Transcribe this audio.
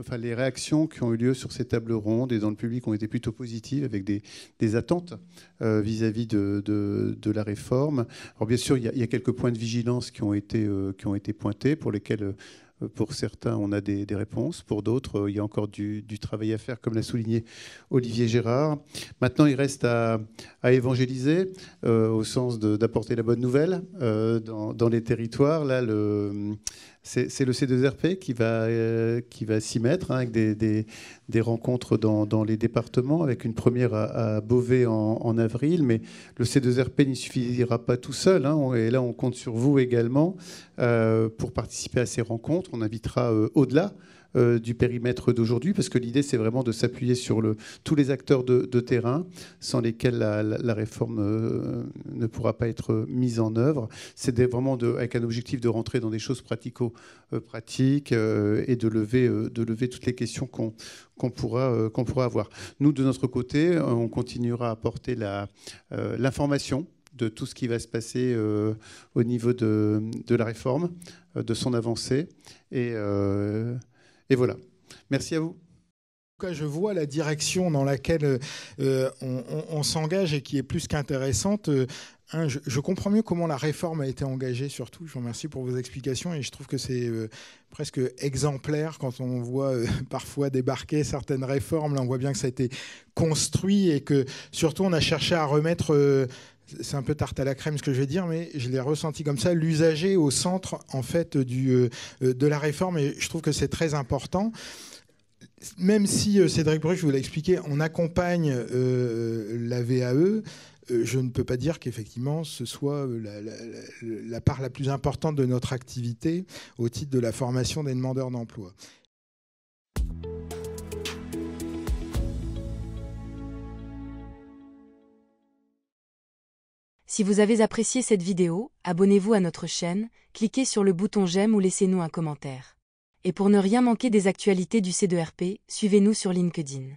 Enfin, les réactions qui ont eu lieu sur ces tables rondes et dans le public ont été plutôt positives, avec des attentes vis-à-vis de la réforme. Alors bien sûr, il y a quelques points de vigilance qui ont été pointés, pour lesquels, pour certains, on a des réponses. Pour d'autres, il y a encore du travail à faire, comme l'a souligné Olivier Gérard. Maintenant, il reste à évangéliser, au sens d'apporter la bonne nouvelle dans les territoires. Là, c'est le C2RP qui va s'y mettre, hein, avec des rencontres dans les départements, avec une première à Beauvais en avril. Mais le C2RP n'y suffira pas tout seul, hein, et là, on compte sur vous également pour participer à ces rencontres. On invitera au-delà du périmètre d'aujourd'hui, parce que l'idée, c'est vraiment de s'appuyer sur tous les acteurs de terrain, sans lesquels la réforme ne pourra pas être mise en œuvre. C'est vraiment avec un objectif de rentrer dans des choses pratico-pratiques et de lever toutes les questions qu'on pourra avoir. Nous, de notre côté, on continuera à apporter l'information de tout ce qui va se passer au niveau de la réforme, de son avancée. Et voilà. Merci à vous. En tout cas, je vois la direction dans laquelle on s'engage et qui est plus qu'intéressante. Je comprends mieux comment la réforme a été engagée, surtout. Je vous remercie pour vos explications et je trouve que c'est presque exemplaire quand on voit parfois débarquer certaines réformes. Là, on voit bien que ça a été construit et que surtout on a cherché à remettre... c'est un peu tarte à la crème ce que je vais dire, mais je l'ai ressenti comme ça, l'usager au centre en fait de la réforme, et je trouve que c'est très important. Même si Cédric Brus, je vous l'ai expliqué, on accompagne la VAE, je ne peux pas dire qu'effectivement ce soit la part la plus importante de notre activité au titre de la formation des demandeurs d'emploi. Si vous avez apprécié cette vidéo, abonnez-vous à notre chaîne, cliquez sur le bouton j'aime ou laissez-nous un commentaire. Et pour ne rien manquer des actualités du C2RP, suivez-nous sur LinkedIn.